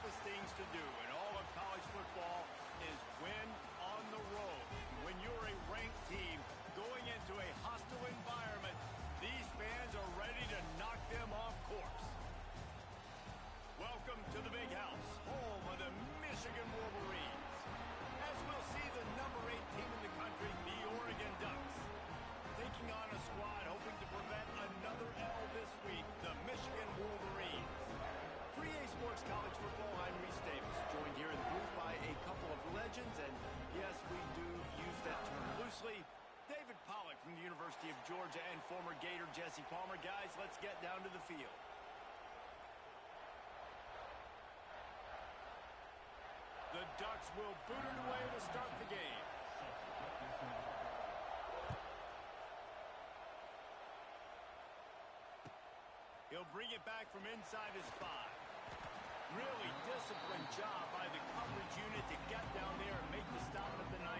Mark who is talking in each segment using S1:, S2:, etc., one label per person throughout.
S1: toughest things to do in all of college football is win on the road. When you're a ranked team going into a hostile environment, these fans are ready to knock them off course. Welcome to the Big House, home of the Michigan Wolverines. As we'll see the number 8 team in the country, the Oregon Ducks, taking on a squad hoping to prevent another L this week, the Michigan Wolverines. For EA Sports College Football, I'm Reese Davis, joined here in the booth by a couple of legends, and yes, we do use that term loosely. David Pollack from the University of Georgia and former Gator Jesse Palmer. Guys, let's get down to the field. The Ducks will boot it away to start the game. He'll bring it back from inside his 5. Really disciplined job by the coverage unit to get down there and make the stop at the 19.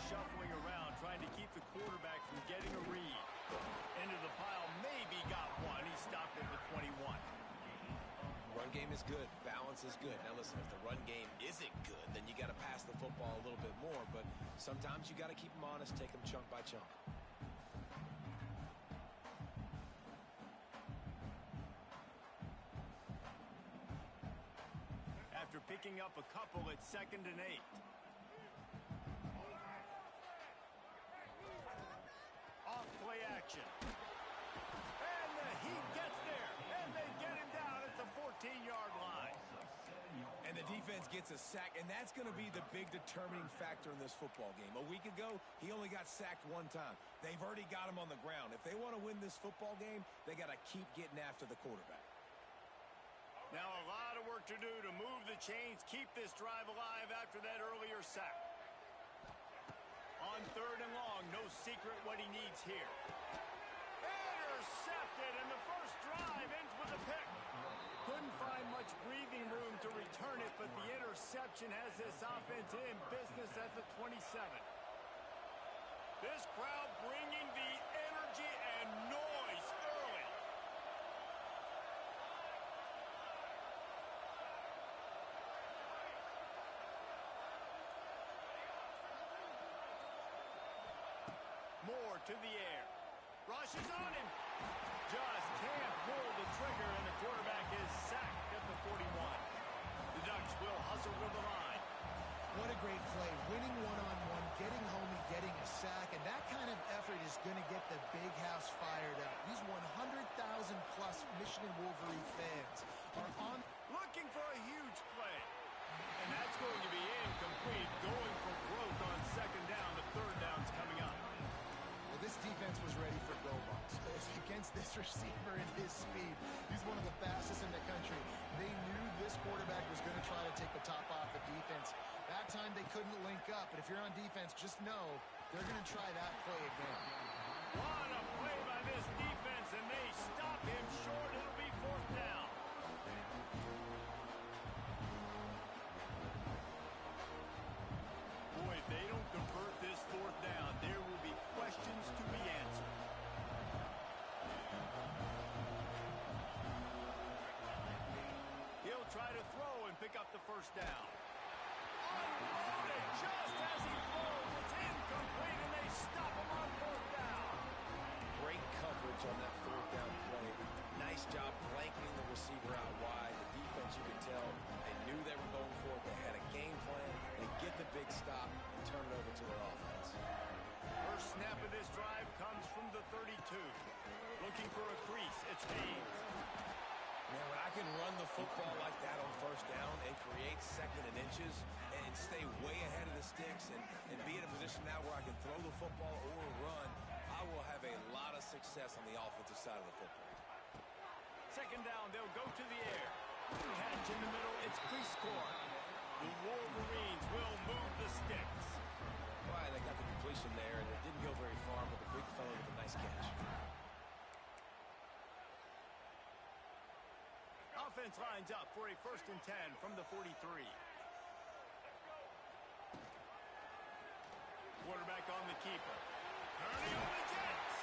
S1: Shuffling around, trying to keep the quarterback from getting a read. Into the pile, maybe got one. He stopped at the 21.
S2: Run game is good. Balance is good. Now listen, if the run game isn't good, then you got to pass the football a little bit more. But sometimes you got to keep them honest, take them chunk by chunk.
S1: After picking up a couple, it's 2nd and 8. Off-play action. And he gets there. And they get him down at the 14-yard line.
S2: And the defense gets a sack, and that's going to be the big determining factor in this football game. A week ago, he only got sacked 1 time. They've already got him on the ground. If they want to win this football game, they got to keep getting after the quarterback.
S1: Now a lot of work to do to move the chains, keep this drive alive after that earlier sack. On 3rd and long, no secret what he needs here. Intercepted, and the first drive ends with a pick. Couldn't find much breathing room to return it, but the interception has this offense in business at the 27. This crowd bringing the energy and noise early. Moore to the air. Rushes on him. Just can't pull the trigger, and the quarterback is sacked at the 41. The Ducks will hustle to the line.
S3: What a great play. Winning one-on-one, getting home and getting a sack, and that kind of effort is going to get the Big House fired up. These 100,000-plus Michigan Wolverine fans are on.
S1: Looking for a huge play. And that's going to be incomplete. Going for growth on 2nd down. The 3rd down's coming up.
S3: Well, this defense was ready for go-box. Against this receiver and his speed, he's one of the fastest in the country. They knew this quarterback was going to try to take the top off the defense. That time they couldn't link up, but if you're on defense, just know they're going to try that play again.
S1: What a play by this defense, and they stop him short. It'll be 4th down. Boy, if they don't convert this 4th down, there will be questions to be answered. He'll try to throw and pick up the 1st down. Unloaded just as he throws. It's incomplete, and they stop him on 4th down.
S2: Great coverage on that 4th down play. Nice job blanketing the receiver out wide. The defense, you could tell, they knew they were going for it. They had a game plan. They get the big stop and turn it over to their offense.
S1: First snap of this drive comes from the 32. Looking for a crease. It's Haynes.
S2: Man, when I can run the football like that on 1st down and create 2nd and inches and stay way ahead of the sticks and be in a position now where I can throw the football or run, I will have a lot of success on the offensive side of the football.
S1: 2nd down, they'll go to the air. Catch in the middle, it's crease court. The Wolverines will move the sticks.
S2: Right, they got the completion there, and it didn't go very far, but the big fellow with a nice catch.
S1: offense lines up for a 1st and 10 from the 43. Quarterback on the keeper. Turning on the Jets.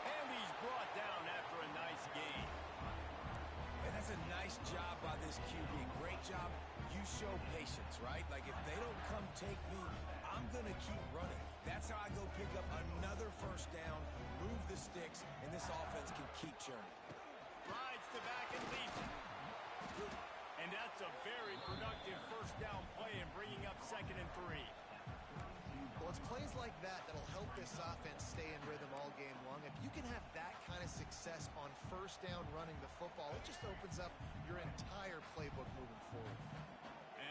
S1: And he's brought down after a nice gain.
S2: And that's a nice job by this QB. Great job. You show patience, right? Like, if they don't come take me, I'm going to keep running. That's how I go pick up another 1st down, move the sticks, and this offense can keep churning.
S1: Rides the back and leaves it. And that's a very productive 1st down play and bringing up 2nd and 3.
S3: Well, it's plays like that that'll help this offense stay in rhythm all game long. If you can have that kind of success on 1st down running the football, it just opens up your entire playbook moving forward.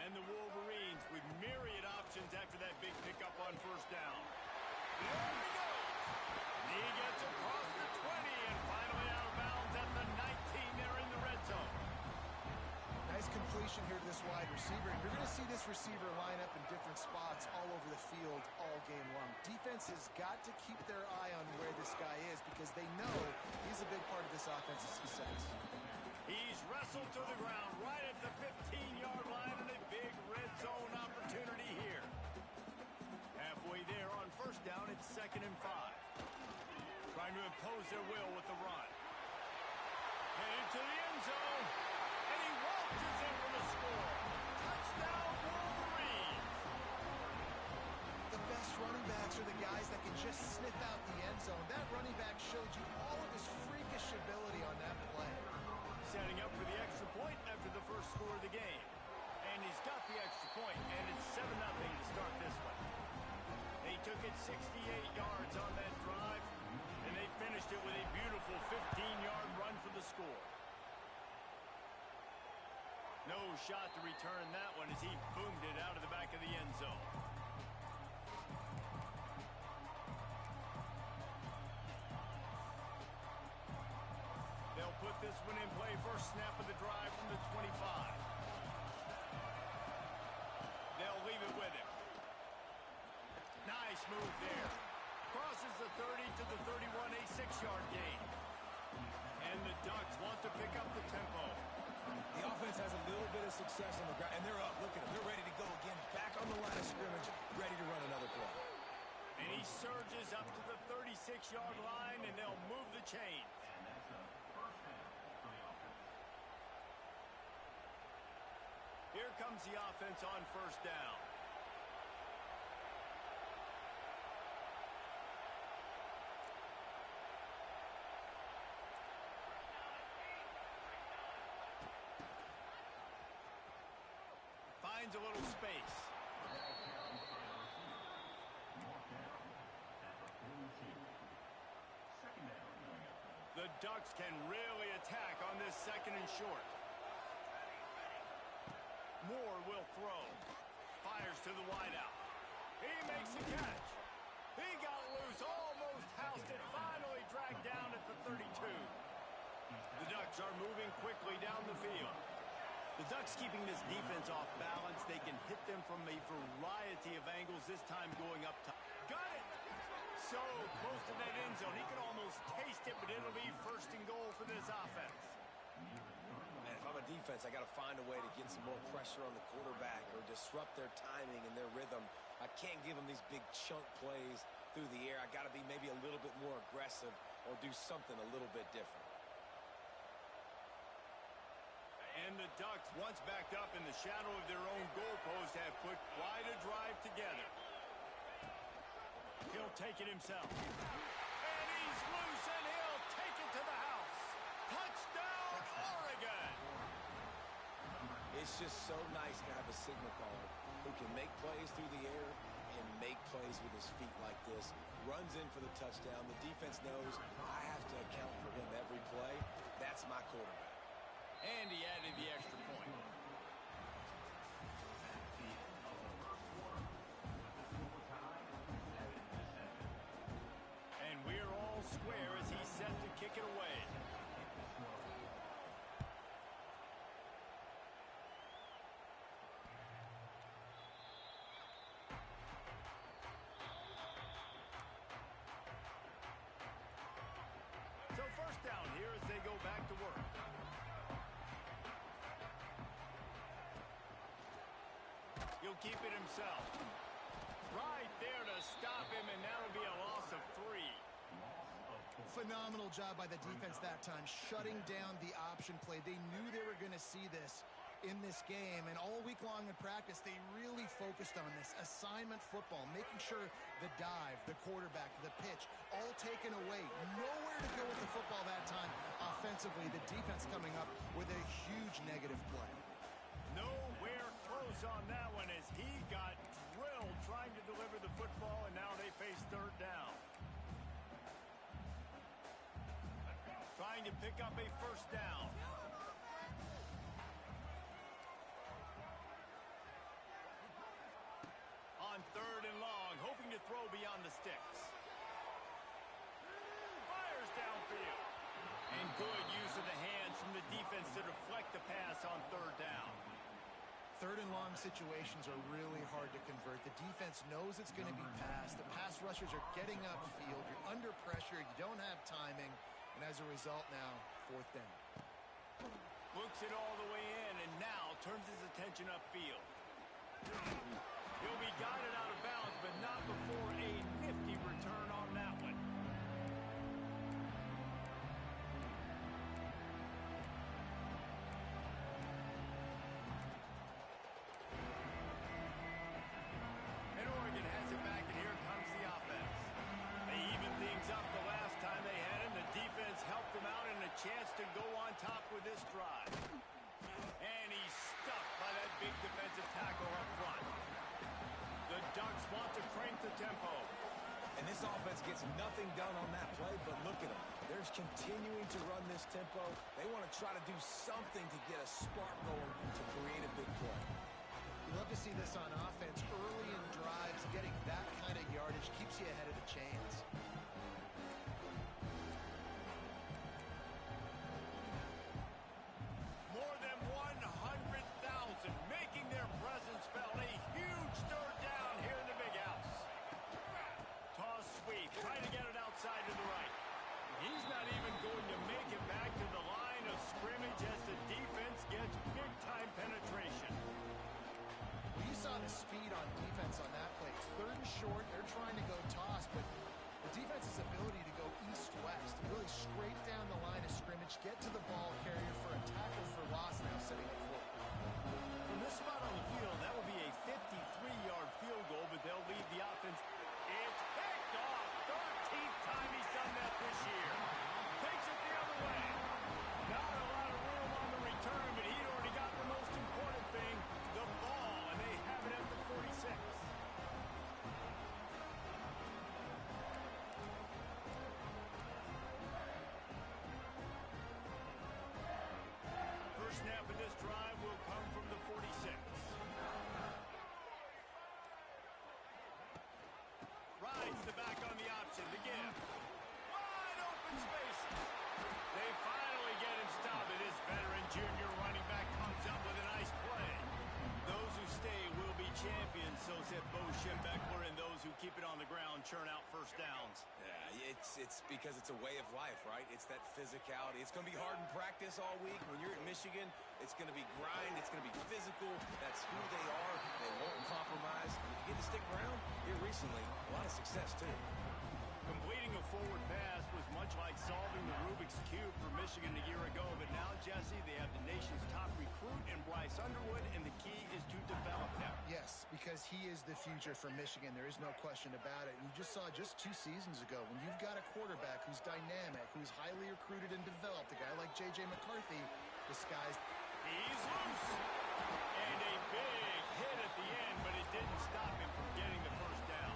S1: And the Wolverines with myriad options after that big pickup on 1st down. There he goes. He gets across the 20 and finally out of bounds at the 19 there in the red zone.
S3: Nice completion here to this wide receiver. And you're going to see this receiver line up in different spots all over the field all game long. Defense has got to keep their eye on where this guy is because they know he's a big part of this offense's success.
S1: He's wrestled to the ground right at the 15-yard line and a big red zone opportunity here. Halfway there on 1st down, it's 2nd and 5. Trying to impose their will with the run. Headed to the end zone. And he waltzes in for the score. Touchdown, Wolverines.
S3: The best running backs are the guys that can just sniff out the end zone. That running back showed you all of his freakish ability on that play.
S1: Setting up for the extra point after the 1st score of the game. And he's got the extra point, and it's 7-0 to start this one. They took it 68 yards on that drive, and they finished it with a beautiful 15-yard run for the score. No shot to return that one as he boomed it out of the back of the end zone. They'll put this one in play. 1st snap of the drive from the 25. They'll leave it with him. Nice move there. Crosses the 30 to the 31, a 6-yard gain. And the Ducks want to pick up the tempo.
S2: The offense has a little bit of success on the ground, and they're up. Look at them. They're ready to go again. Back on the line of scrimmage, ready to run another play.
S1: And he surges up to the 36-yard line, and they'll move the chains. Here comes the offense on 1st down. Finds a little space. The Ducks can really attack on this 2nd and short. Moore will throw. Fires to the wideout. He makes the catch. He got loose, almost housed it, finally dragged down at the 32. The Ducks are moving quickly down the field. The Ducks keeping this defense off balance. They can hit them from a variety of angles, this time going up top. Got it! So close to that end zone. He can almost taste it, but it'll be 1st and goal for this offense.
S2: Man, if I'm a defense, I got to find a way to get some more pressure on the quarterback or disrupt their timing and their rhythm. I can't give them these big chunk plays through the air. I got to be maybe a little bit more aggressive or do something a little bit different.
S1: And the Ducks, once backed up in the shadow of their own goalpost, have put quite a drive together. He'll take it himself. And he's loose, and he'll take it to the house. Touchdown, Oregon!
S2: It's just so nice to have a signal caller who can make plays through the air and make plays with his feet like this. Runs in for the touchdown. The defense knows I have to account for him every play. That's my quarterback.
S1: And he added the extra point. And we're all square as he's set to kick it away. So 1st down here as they go back to work. He'll keep it himself. Right there to stop him, and that'll be a loss of 3.
S3: Phenomenal job by the defense that time, shutting down the option play. They knew they were going to see this in this game, and all week long in practice, they really focused on this assignment football, making sure the dive, the quarterback, the pitch, all taken away. Nowhere to go with the football that time offensively. The defense coming up with a huge negative play.
S1: Nowhere close on that one as he got drilled trying to deliver the football, and now they face 3rd down. Trying to pick up a 1st down. On 3rd and long, hoping to throw beyond the sticks. Fires downfield. And good use of the hands from the defense to deflect the pass on 3rd down.
S3: 3rd and long situations are really hard to convert. The defense knows it's going to be passed. The pass rushers are getting upfield. You're under pressure. You don't have timing. And as a result now, 4th down.
S1: Looks it all the way in and now turns his attention upfield. He'll be guided out of bounds, but not before a nifty return on that one. And Oregon has it back, and here comes the offense. They evened things up the last time they had him. The defense helped them out and a chance to go on top with this drive. And he's stuffed by that big defensive tackle up front. The Ducks want to crank the tempo.
S2: And this offense gets nothing done on that play, but look at them. They're continuing to run this tempo. They want to try to do something to get a spark going to create a big play.
S3: You love to see this on offense. Early in drives, getting that kind of yardage keeps you ahead of the chains.
S1: More than 100,000 making their presence felt. A huge 3rd down here in the big house. Toss sweep, trying to get it outside to the right. He's not even going to make it back to the line of scrimmage as the defense gets big-time penetration.
S3: Well, you saw the speed on defense on that play. It's 3rd and short. They're trying to go toss, but the defense's ability to go east-west, really scrape down the line of scrimmage, get to the ball carrier for a tackle for loss, now setting up for it.
S1: From this spot on the field, that will be a 53-yard field goal, but they'll leave the offense. It's picked off. 13th time he's done that this year. Takes it the other way. Not a lot of room on the return, but he'd already got the most important thing, the ball, and they have it at the 46. First snap of this drive will come from the 46. Rides the back on the option. The give. Wide open spaces. They finally get him stopped. And his veteran junior running back comes up with a nice play. Those who stay will be champions, so said Bo Schembechler, and those who keep it on the ground churn out 1st downs.
S2: Yeah, it's because it's a way of life, right? It's that physicality. It's going to be hard in practice all week. When you're at Michigan, it's going to be grind. It's going to be physical. That's who they are. They won't compromise. If you get to stick around, here recently, a lot of success, too.
S1: Completing a forward pass was much like solving the Rubik's Cube for Michigan a year ago, but now, Jesse, they have the nation's top recruit in Bryce Underwood, and the key is to develop him.
S3: Yes, because he is the future for Michigan. There is no question about it. And you just saw just 2 seasons ago, when you've got a quarterback who's dynamic, who's highly recruited and developed, a guy like J.J. McCarthy, the sky's...
S1: He's loose. And a big hit at the end, but it didn't stop him from getting the 1st down.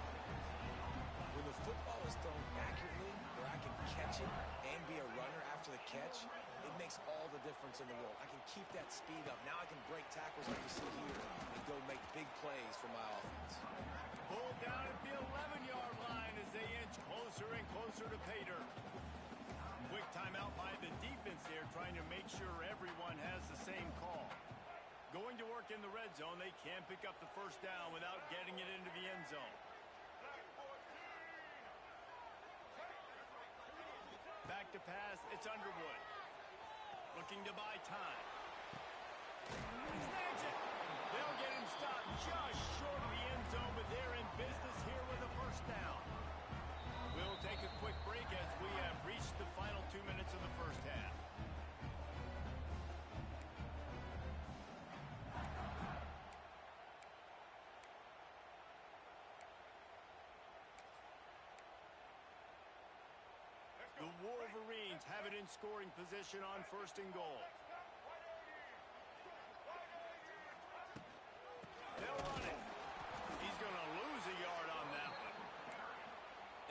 S2: When the football is thrown accurately, where I can catch it and be a runner after the catch, it makes all the difference in the world. I can keep that speed up. Now I can break tackles like you see here and go make big plays for my offense.
S1: Pulled down at the 11-yard line as they inch closer and closer to Pater. Quick timeout by the defense there, trying to make sure everyone has the same call. Going to work in the red zone, they can't pick up the 1st down without getting it into the end zone. Back to pass, it's Underwood. Looking to buy time. He snags it. They'll get him stop just short of the end zone, but they're in business here with a first down. We'll take a quick break as we have reached the final 2 minutes of the first half. The Wolverines have it in scoring position on first and goal. They'll run it. He's going to lose a yard on that one.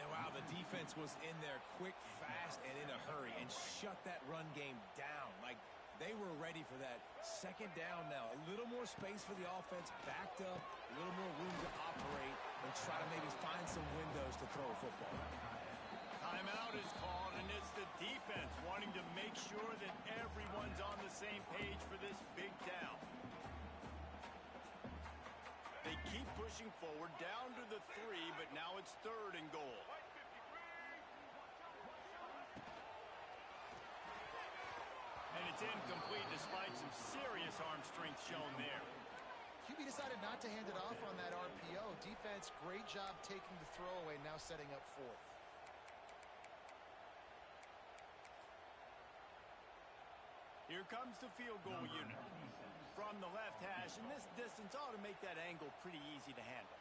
S2: And wow, the defense was in there quick, fast, and in a hurry and shut that run game down. Like, they were ready for that. Second down now. A little more space for the offense, backed up, a little more room to operate and try to maybe find some windows to throw a football.
S1: Timeout is called, and it's the defense wanting to make sure that everyone's on the same page for this big down. They keep pushing forward down to the 3, but now it's third and goal. And it's incomplete despite some serious arm strength shown there.
S3: QB decided not to hand it off on that RPO. Defense, great job taking the throwaway, now setting up fourth.
S1: Here comes the field goal unit. From the left hash, and this distance ought to make that angle pretty easy to handle.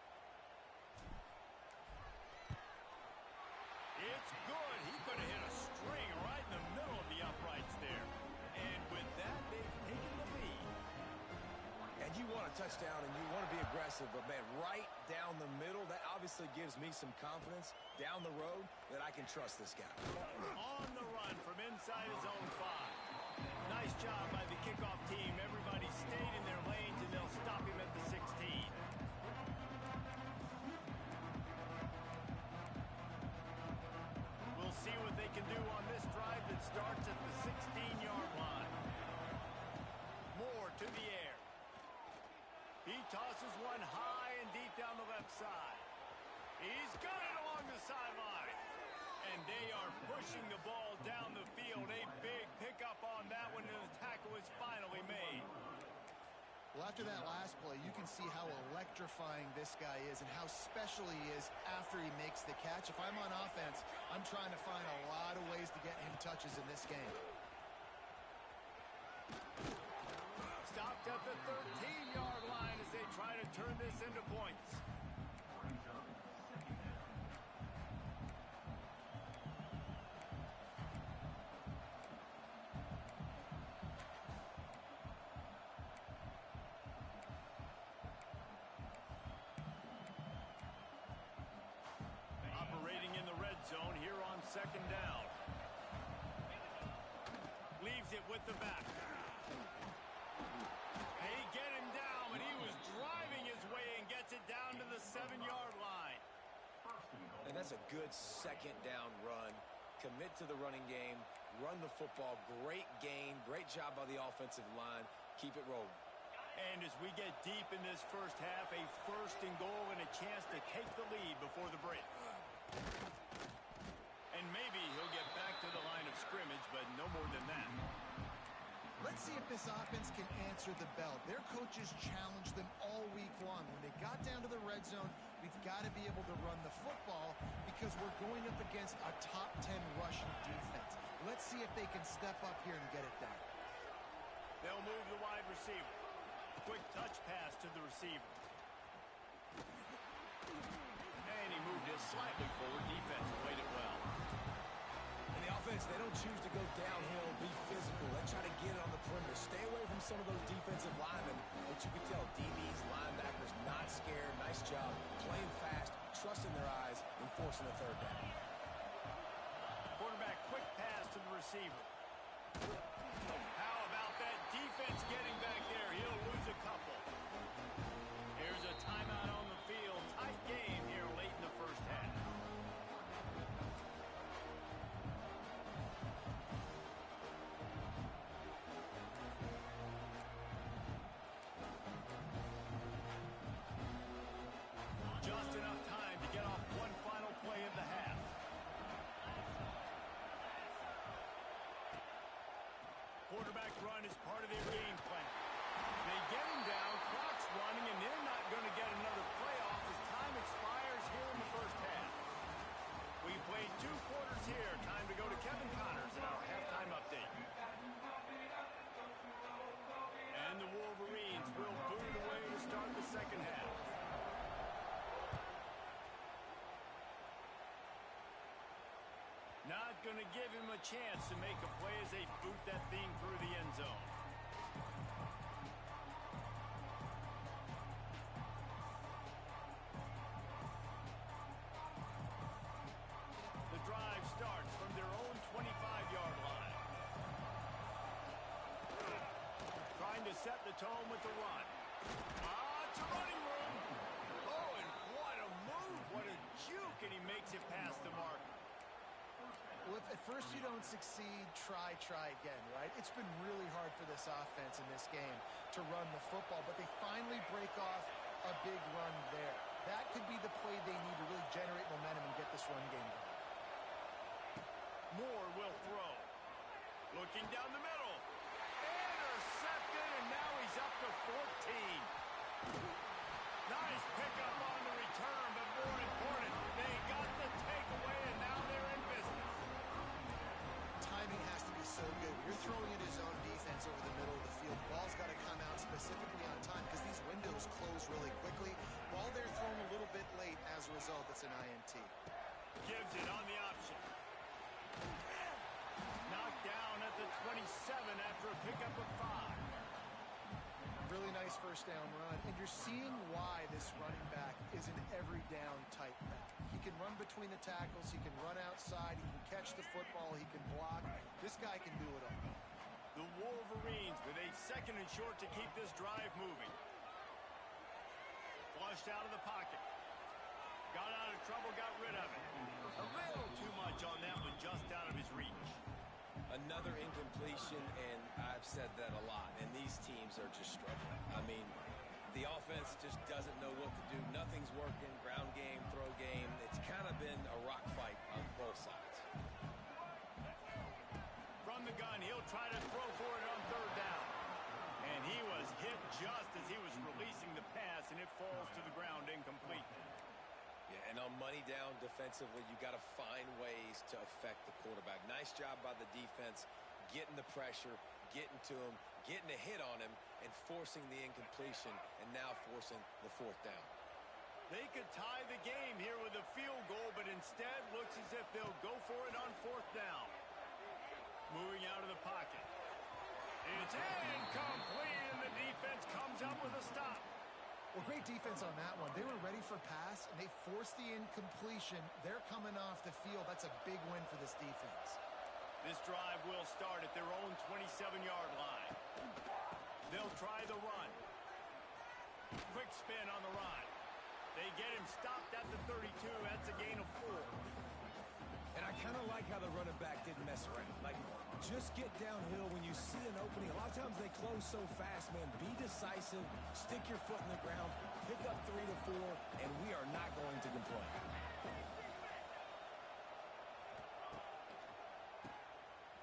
S1: It's good. He could have hit a string right in the middle of the uprights there. And with that, they've taken the lead.
S2: And you want a touchdown and you want to be aggressive, but man, right down the middle, that obviously gives me some confidence down the road that I can trust this guy.
S1: On the run from inside his own 5. Nice job by the kickoff team. Everybody stayed in their lanes, and they'll stop him at the 16. We'll see what they can do on this drive that starts at the 16-yard line. Moore to the air. He tosses one high and deep down the left side. He's got it along the sideline. And they are pushing the ball down the field. A big pickup on that one, and the tackle is finally made.
S3: Well, after that last play, you can see how electrifying this guy is and how special he is after he makes the catch. If I'm on offense, I'm trying to find a lot of ways to get him touches in this game.
S1: Stopped at the 13-yard line as they try to turn this into points. Operating in the red zone here on second down. Leaves it with the back. They get him down, but he was driving his way and gets it down to the 7-yard line.
S2: And that's a good second down run. Commit to the running game, run the football, great gain, great job by the offensive line. Keep it rolling.
S1: And as we get deep in this first half, a first and goal and a chance to take the lead before the break. And maybe he'll get back to the line of scrimmage, but no more than that.
S3: Let's see if this offense can answer the bell. Their coaches challenged them all week long. When they got down to the red zone, we've got to be able to run the football because we're going up against a top 10 rushing defense. Let's see if they can step up here and get it done.
S1: They'll move the wide receiver. Quick touch pass to the receiver. And he moved it slightly forward. Defense played it well.
S2: And the offense, they don't choose to go downhill, be physical. They try to get it on the perimeter. Stay away from some of those defensive linemen. But you can tell DBs, linebackers, not scared. Nice job. Playing fast, trusting their eyes, and forcing the third down.
S1: Quarterback, quick pass to the receiver. How about that defense getting back there? He'll lose a couple. Here's a timeout on the field. Tight game here late in the first half. Just enough time to get off one final play of the half. Quarterback run is part of their game plan. They get him down, clock's running, and then going to get another playoff as time expires here in the first half. We played 2 quarters here. Time to go to Kevin Connors in our halftime update. And the Wolverines will boot it away to start the second half. Not going to give him a chance to make a play as they boot that thing through the end zone. The drive starts from their own 25-yard line. Trying to set the tone with the run. It's a running room. Oh, and what a move. What a juke, and he makes it past the mark.
S3: Well, if at first you don't succeed, try again, right? It's been really hard for this offense in this game to run the football, but they finally break off a big run there. That could be the play they need to really generate momentum and get this run game going.
S1: Moore will throw. Looking down the middle. Intercepted, and now he's up to 14. Nice pickup on the return, but more important, they got the takeaway, and now they're in business.
S3: Timing has to be so good. You're throwing at his own defense over the middle of the field. The ball's got to come out specifically on time because these windows close really quickly. Ball there thrown a little bit late. As a result, it's an INT.
S1: Gives it on the option. Knocked down at the 27 after a pickup of 5.
S3: Really nice first down run, and you're seeing why this running back is an every down type back. He can run between the tackles, he can run outside, he can catch the football, he can block. This guy can do it all.
S1: The Wolverines with a 2nd and short to keep this drive moving. Flushed out of the pocket. Got out of trouble, got rid of it. A little too much on that one, just out of his reach.
S2: Another incompletion, and I've said that a lot, and these teams are just struggling. I mean, the offense just doesn't know what to do. Nothing's working. Ground game, throw game. It's kind of been a rock fight on both sides.
S1: From the gun, he'll try to throw for it on 3rd down. And he was hit just as he was releasing the pass, and it falls to the ground incomplete.
S2: Yeah, and on money down defensively, you got to find ways to affect the quarterback. Nice job by the defense, getting the pressure, getting to him, getting a hit on him, and forcing the incompletion, and now forcing the 4th down.
S1: They could tie the game here with a field goal, but instead looks as if they'll go for it on 4th down. Moving out of the pocket. It's incomplete, and the defense comes up with a stop.
S3: Well, great defense on that one. They were ready for pass, and they forced the incompletion. They're coming off the field. That's a big win for this defense.
S1: This drive will start at their own 27-yard line. They'll try the run. Quick spin on the run. They get him stopped at the 32. That's a gain of 4.
S4: And I kind of like how the running back didn't mess around. Like, just get downhill when you see an opening. A lot of times they close so fast, man. Be decisive, stick your foot in the ground, pick up 3 to 4, and we are not going to complain.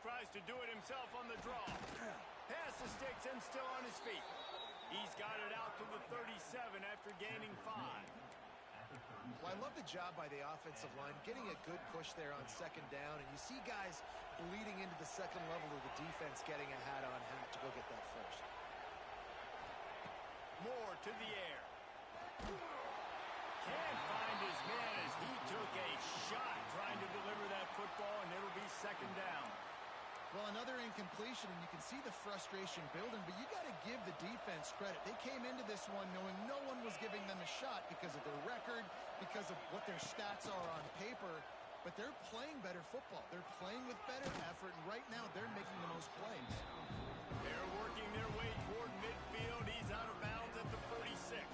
S1: Tries to do it himself on the draw. Pass the sticks and still on his feet. He's got it out to the 37 after gaining 5.
S3: Well, I love the job by the offensive line, getting a good push there on 2nd down, and you see guys bleeding into the 2nd level of the defense getting a hat-on-hat to go get that first.
S1: Moore to the air. Can't find his man as he took a shot trying to deliver that football, and it'll be 2nd down.
S3: Well, another incompletion, and you can see the frustration building, but you got to give the defense credit. They came into this one knowing no one was giving them a shot because of their record, because of what their stats are on paper, but they're playing better football. They're playing with better effort, and right now they're making the most plays.
S1: They're working their way toward midfield. He's out of bounds at the 46.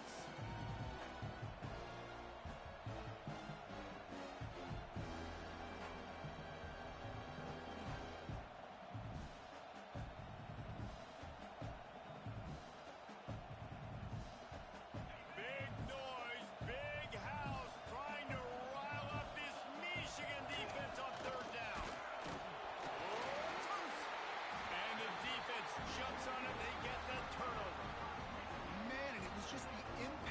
S3: Jumps on it, they get the turnover. Man, and it was just the impact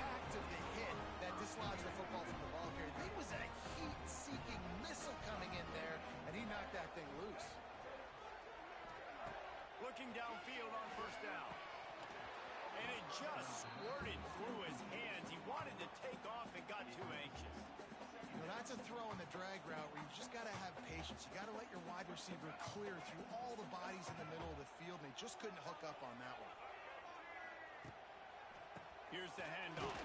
S1: just squirted through his hands. He wanted to take off and got too anxious.
S3: Well, that's a throw in the drag route where you just got to have patience. You got to let your wide receiver clear through all the bodies in the middle of the field, and they just couldn't hook up on that one.
S1: Here's the handoff.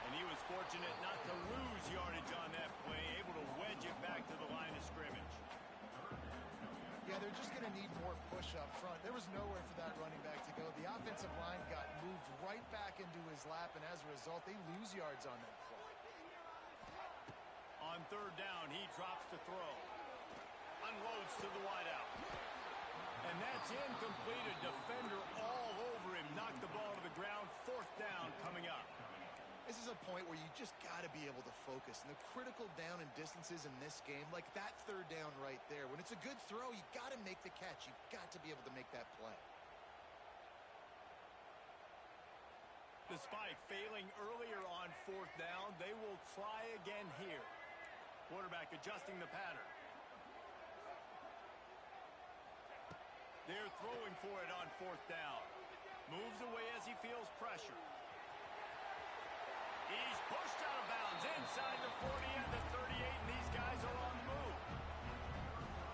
S1: And he was fortunate not to lose yardage on that play, able to wedge it back to the line of scrimmage.
S3: Yeah, they're just going to need more push up front. There was nowhere for that running back to go. The offensive line got moved right back into his lap, and as a result, they lose yards on that play.
S1: On third down, he drops to throw. Unloads to the wideout. And that's incomplete. A defender all over him. Knocked the ball to the ground. Fourth down coming up.
S3: This is a point where you just got to be able to focus. And the critical down and distances in this game, like that third down right there, when it's a good throw, you got to make the catch. You've got to be able to make that play.
S1: Despite failing earlier on fourth down, they will try again here. Quarterback adjusting the pattern. They're throwing for it on fourth down. Moves away as he feels pressure. He's pushed out of bounds inside the 40 and the 38, and these guys are on the move.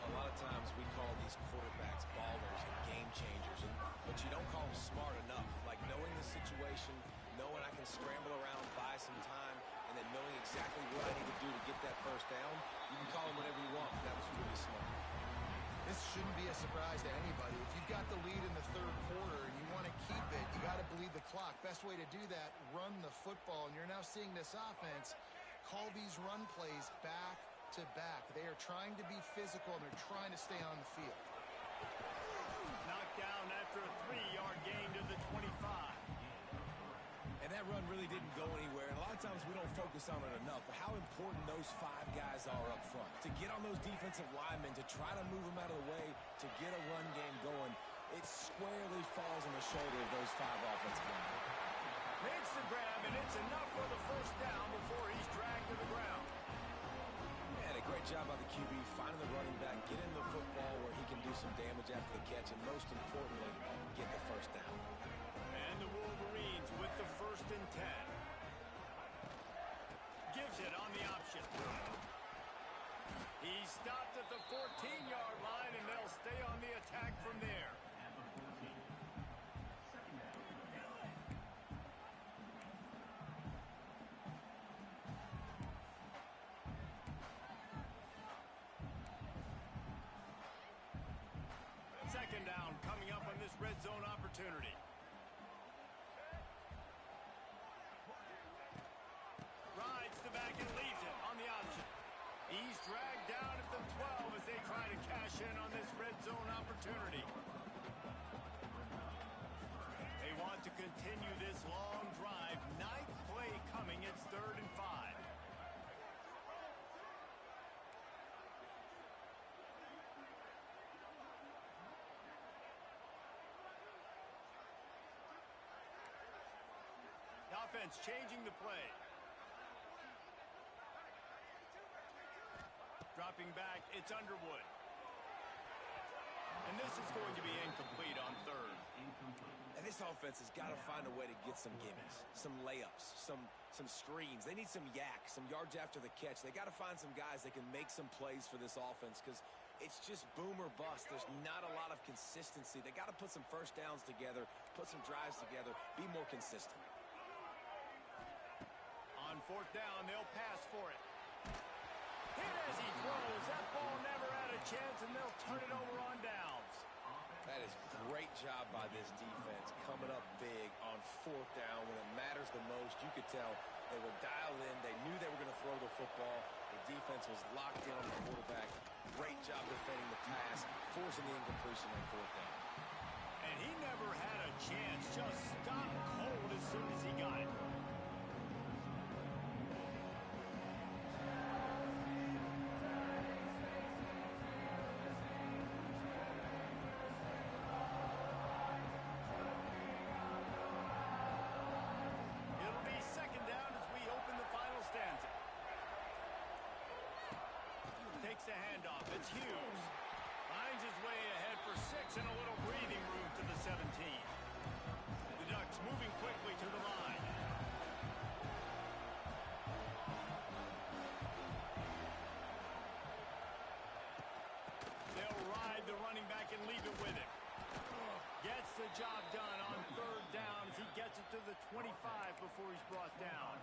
S2: A lot of times we call these quarterbacks ballers and game changers, but you don't call them smart enough. Like knowing the situation, knowing I can scramble around, buy some time, and then knowing exactly what I need to do to get that first down, you can call them whatever you want. That was really smart.
S3: This shouldn't be a surprise to anybody. If you've got the lead in the third quarter and you want to keep it, you got to bleed the clock. Best way to do that, run the football. And you're now seeing this offense call these run plays back to back. They are trying to be physical, and they're trying to stay on the field.
S1: Knocked down after a 3-yard gain to the 25.
S4: And that run really didn't go anywhere. And a lot of times we don't focus on it enough. But how important those 5 guys are up front. To get on those defensive linemen, to try to move them out of the way, to get a run game going, it squarely falls on the shoulder of those 5 offensive linemen.
S1: Makes the grab, and it's enough for the first down before he's dragged to the ground.
S2: And a great job by the QB, finding the running back, getting the football where he can do some damage after the catch, and most importantly, get the first down.
S1: And the Wolverines with the 1st and 10. Gives it on the option. He stopped at the 14-yard line, and they'll stay on the attack from there. Second down coming up on this red zone opportunity. Rides the back and leaves it on the option. He's dragged down at the 12 as they try to cash in on this red zone opportunity. They want to continue this long drive. 9th play coming. It's 3rd and 5. Offense changing the play. Dropping back, it's Underwood. And this is going to be incomplete on 3rd.
S2: And this offense has got to find a way to get some gimmicks, some layups, some screens. They need some yak, some yards after the catch. They got to find some guys that can make some plays for this offense because it's just boom or bust. There's not a lot of consistency. They got to put some first downs together, put some drives together, be more consistent.
S1: On 4th down, they'll pass for it. Hit as he throws. That ball never had a chance, and they'll turn it over on downs.
S2: That is great job by this defense, coming up big on 4th down when it matters the most. You could tell they were dialed in. They knew they were going to throw the football. The defense was locked in on the quarterback. Great job defending the pass, forcing the incompletion on 4th down.
S1: And he never had a chance. Just stopped cold as soon as he got it. Takes the handoff. It's Hughes. Finds his way ahead for 6 and a little breathing room to the 17. The Ducks moving quickly to the line. They'll ride the running back and leave it with him. Gets the job done on third down as he gets it to the 25 before he's brought down.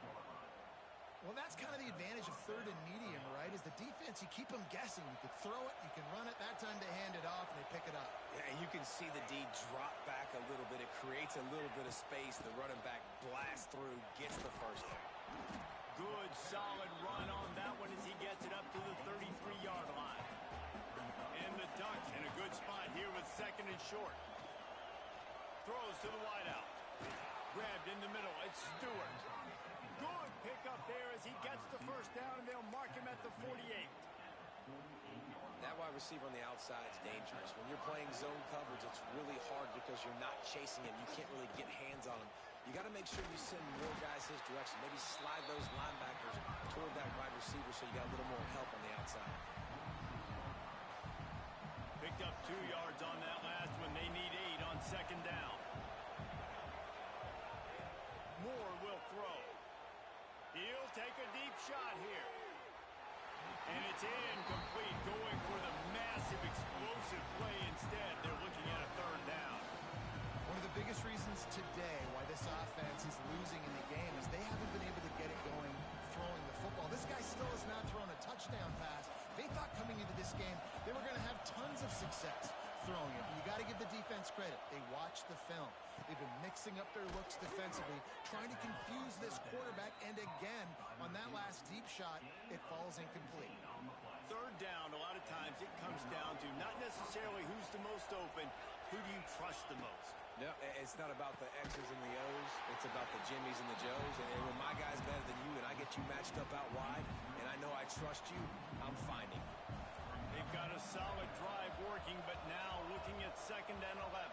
S3: Well, that's kind of the advantage of third and medium, right? Is the defense, you keep them guessing. You can throw it, you can run it. That time they hand it off and they pick it up.
S2: Yeah, and you can see the D drop back a little bit. It creates a little bit of space. The running back blasts through, gets the first down.
S1: Good, solid run on that one as he gets it up to the 33-yard line. And the Ducks in a good spot here with second and short. Throws to the wideout. Grabbed in the middle. It's Stewart. Good pickup there as he gets the first down, and they'll mark him at the 48.
S2: That wide receiver on the outside is dangerous. When you're playing zone coverage, it's really hard because you're not chasing him. You can't really get hands on him. You got to make sure you send more guys his direction. Maybe slide those linebackers toward that wide receiver so you got a little more help on the outside.
S1: Picked up 2 yards on that last one. They need 8 on second down. Moore will throw. He'll take a deep shot here. And it's incomplete, going for the massive explosive play instead. They're looking at a third down.
S3: One of the biggest reasons today why this offense is losing in the game is they haven't been able to get it going throwing the football. This guy still has not thrown a touchdown pass. They thought coming into this game they were going to have tons of success throwing it. But you got to give the defense credit. They watched the film. They've been mixing up their looks defensively, trying to confuse this quarterback. And again, on that last deep shot, it falls incomplete.
S1: Third down, a lot of times it comes down to not necessarily who's the most open, who do you trust the most?
S2: No, it's not about the X's and the O's. It's about the Jimmies and the Joes. And when my guy's better than you and I get you matched up out wide and I know I trust you, I'm finding you.
S1: They've got a solid drive working, but now looking at second and 11.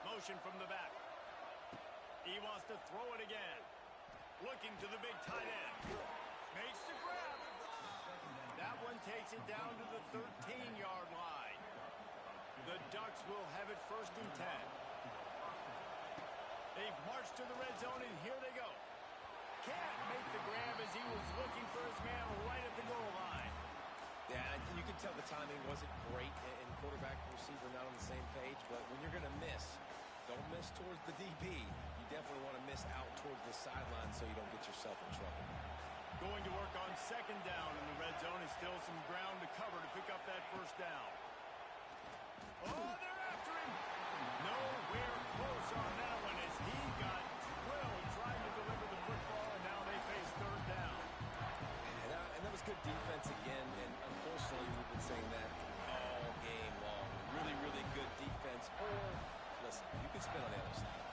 S1: Motion from the back. He wants to throw it again. Looking to the big tight end. Makes the grab. That one takes it down to the 13-yard line. The Ducks will have it first and 10. They've marched to the red zone, and here they go. Can't make the grab as he was looking for his man right at the goal line.
S2: Yeah, you can tell the timing wasn't great, and quarterback and receiver not on the same page, but when you're going to miss, don't miss towards the DB. You definitely want to miss out towards the sideline so you don't get yourself in trouble.
S1: Going to work on second down in the red zone. Is still some ground to cover to pick up that first down. Oh, they're after him. Nowhere close on that one as he got drilled trying to deliver the football, and now they face third down.
S2: And that was good defense again, and unfortunately we've been saying that all game long. Really, really good defense. Or, listen, you can spin on the other side.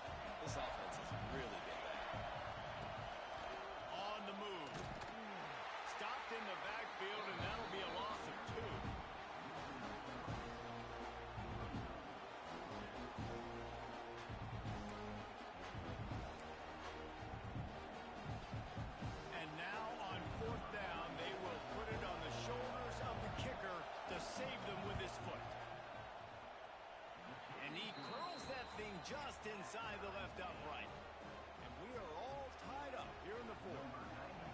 S2: This offense has really been bad.
S1: On the move. Stopped in the backfield, and that'll be a loss of 2. And now on fourth down, they will put it on the shoulders of the kicker to save them with his foot. And he curls that thing just inside the left upright. And we are all tied up here in the fourth.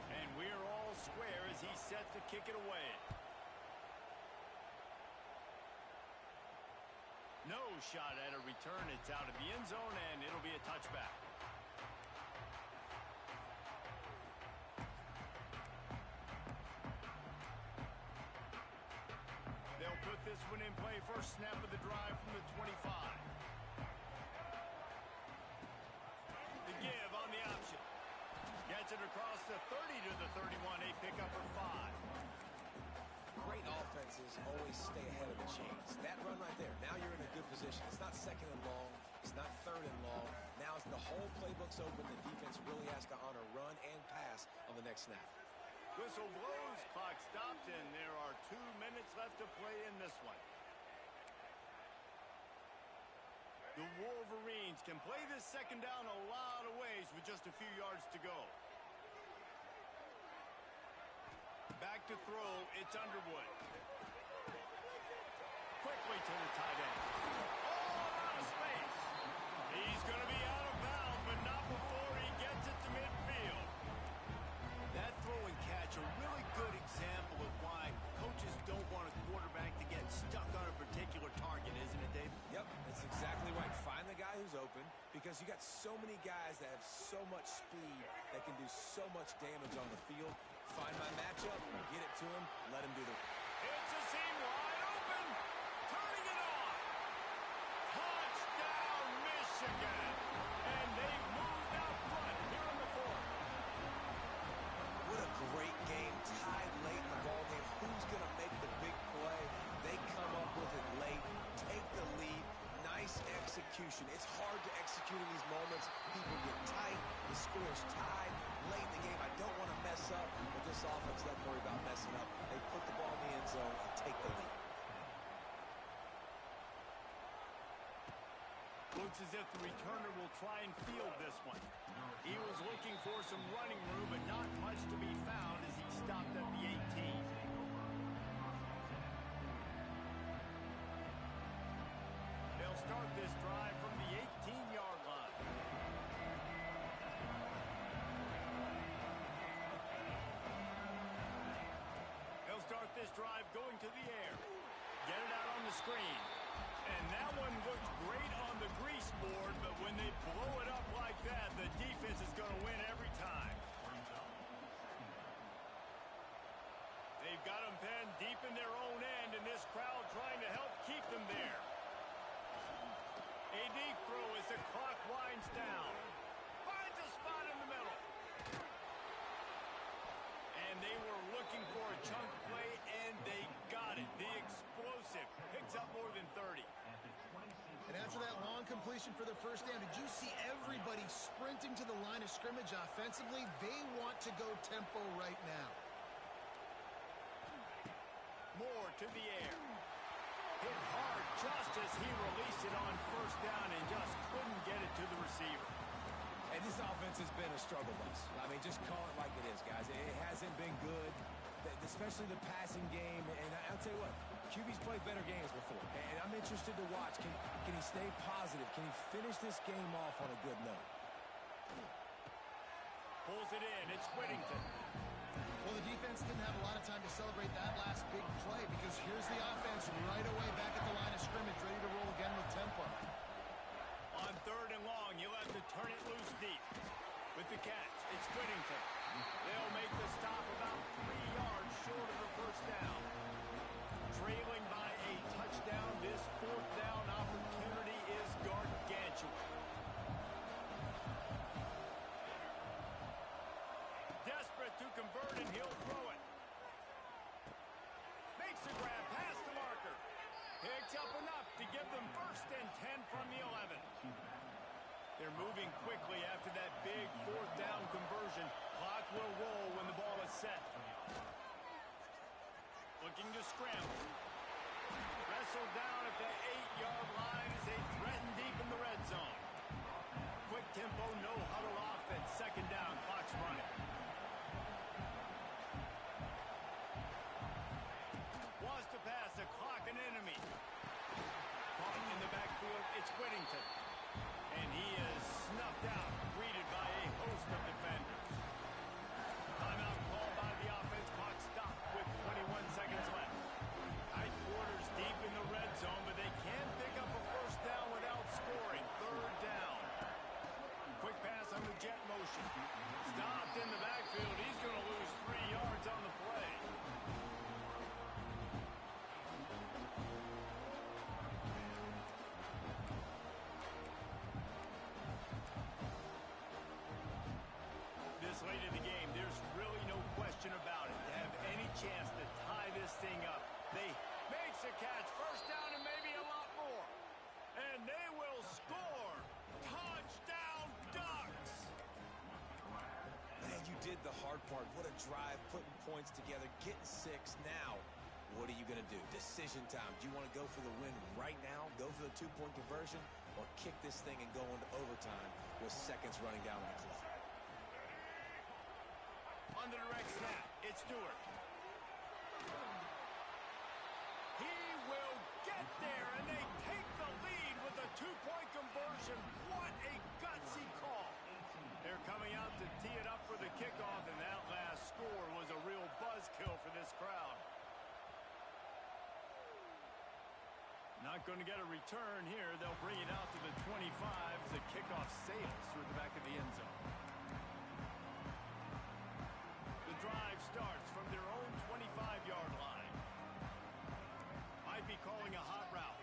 S1: And we are all square as he's set to kick it away. No shot at a return. It's out of the end zone, and it'll be a touchback. They'll put this one in play. First snap of the drive from the 25. The give on the option. Gets it across the 30 to the 31. A pickup of 5.
S2: Great offenses always stay ahead of the chains. That run right there, now you're in a good position. It's not second and long. It's not third and long. Now as the whole playbook's open, the defense really has to honor run and pass on the next snap.
S1: Whistle blows, clock stopped, and there are 2 minutes left to play in this one. The Wolverines can play this second down a lot of ways with just a few yards to go. to throw. It's Underwood. Quickly to the tight end. Oh, out of space. He's going to be out of bounds, but not before he gets it to midfield. That throw and catch, a really good example of why coaches don't want a quarterback to get stuck on a particular target, isn't it, Dave?
S2: Yep, that's exactly right. Find the guy who's open, because you got so many guys that have so much speed that can do so much damage on the field. Find my matchup, get it to him, let him do the...
S1: It's a seam wide open, turning it on. Touchdown, Michigan. And they've moved out front here in the fourth.
S2: What a great game, tied late in the ballgame. Who's going to make the big play? They come up with it late, take the lead. Nice execution. It's hard to execute in these moments. People get tight. The score's tied late in the game. I don't want to mess up, but this offense doesn't worry about messing up. They put the ball in the end zone and take the lead.
S1: Looks as if the returner will try and field this one. He was looking for some running room, but not much to be found as he stopped at the 18. They'll start this drive from the 18-yard line. They'll start this drive going to the air. Get it out on the screen. And that one looked great on the grease board, but when they blow it up like that, the defense is going to win every time. They've got them penned deep in their own end, and this crowd trying to help keep them there. A deep throw as the clock winds down. Finds a spot in the middle. And they were looking for a chunk play, and they got it. The explosive picks up more than 30.
S3: And after that long completion for the first down, did you see everybody sprinting to the line of scrimmage offensively? They want to go tempo right now.
S1: Moore to the air. Hit hard just as he released it on first down and just couldn't get it to the receiver.
S2: And this offense has been a struggle bus. I mean, just call it like it is, guys. It hasn't been good, especially the passing game. And I'll tell you what, QB's played better games before. And I'm interested to watch. Can he stay positive? Can he finish this game off on a good note?
S1: Pulls it in. It's Whittington.
S3: Well, the defense didn't have a lot of time to celebrate that last big play because here's the offense right away back at the line of scrimmage, ready to roll again with tempo.
S1: On third and long, you'll have to turn it loose deep. With the catch, it's Whittington. They'll make the stop about 3 yards short of the first down. Trailing by a touchdown, this fourth down opportunity is gargantuan. Desperate to convert, and he'll throw it. Makes a grab past the marker. Picks up enough to give them first and 10 from the 11. They're moving quickly after that big fourth down conversion. Clock will roll when the ball is set. Looking to scramble. Wrestled down at the 8-yard line as they threaten deep in the red zone. Quick tempo, no huddle offense. Second down, clock's running. Wants to pass, the clock an enemy. Caught in the backfield, it's Whittington. And he is snuffed out, greeted by a host of defenders. Timeout called by the offense. Clock stopped with 21 seconds left. Tight quarters deep in the red zone, but they can pick up a first down without scoring. Third down. Quick pass on the jet motion. Stopped in the backfield. He's going to lose 3 yards on the play. This late in the game, there's really no question about it. To have any chance to tie this thing up, they makes a catch, first down, and maybe a lot more. And they will score. Touchdown, Ducks!
S2: Man, you did the hard part. What a drive, putting points together, getting 6. Now, what are you going to do? Decision time. Do you want to go for the win right now, go for the 2-point conversion, or kick this thing and go into overtime with seconds running down on the clock?
S1: On the direct snap, it's Stewart. Not going to get a return here. They'll bring it out to the 25 as the kickoff sails through the back of the end zone. The drive starts from their own 25-yard line. Might be calling a hot route.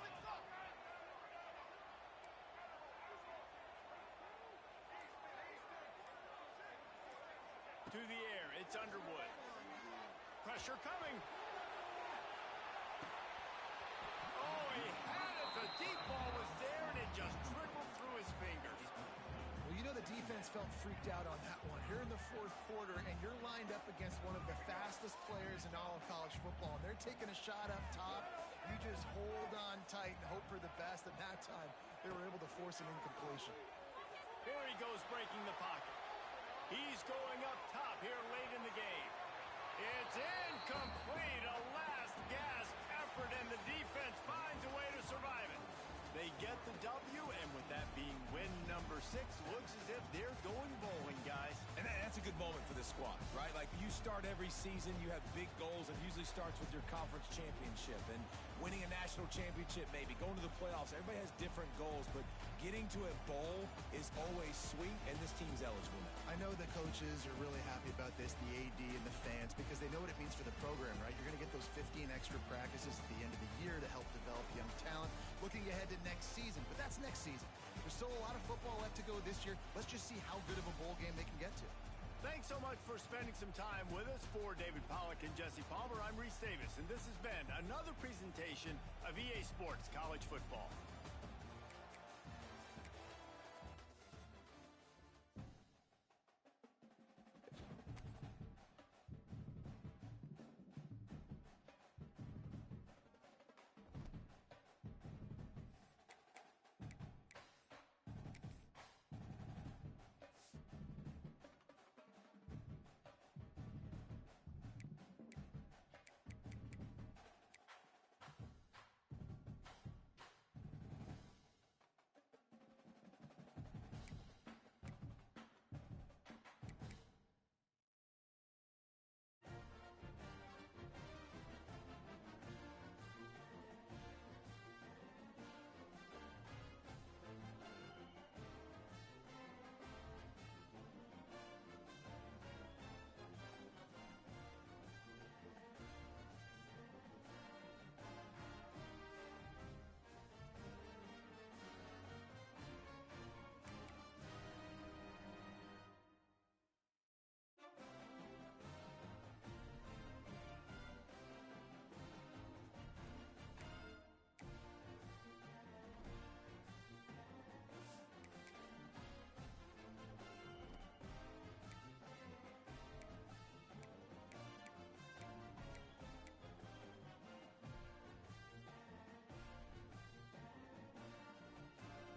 S1: To the air, it's Underwood. Pressure coming. Oh, he had it. The deep ball was there, and it just trickled through his fingers.
S3: Well, you know the defense felt freaked out on that one. Here in the fourth quarter, and you're lined up against one of the fastest players in all of college football. And they're taking a shot up top. You just hold on tight and hope for the best. And that time, they were able to force an incompletion.
S1: Here he goes breaking the pocket. He's going up top here late in the game. It's incomplete. A last gasp effort, and the defense finds a way to survive it. They get the W, and with that being win number 6, looks as if they're going bowling, guys.
S2: And that's a good moment for this squad, right? Like, you start every season, you have big goals. It usually starts with your conference championship and winning a national championship, maybe going to the playoffs. Everybody has different goals, but getting to a bowl is always sweet, and this team's eligible now.
S3: I know the coaches are really happy about this, the AD and the fans, because they know what it means for the program, right? You're going to get those 15 extra practices at the end of the year to help develop young talent. Looking ahead to next season, but that's next season. There's still a lot of football left to go this year. Let's just see how good of a bowl game they can get to.
S1: Thanks so much for spending some time with us. For David Pollack and Jesse Palmer, I'm Reese Davis, and this has been another presentation of EA Sports College Football.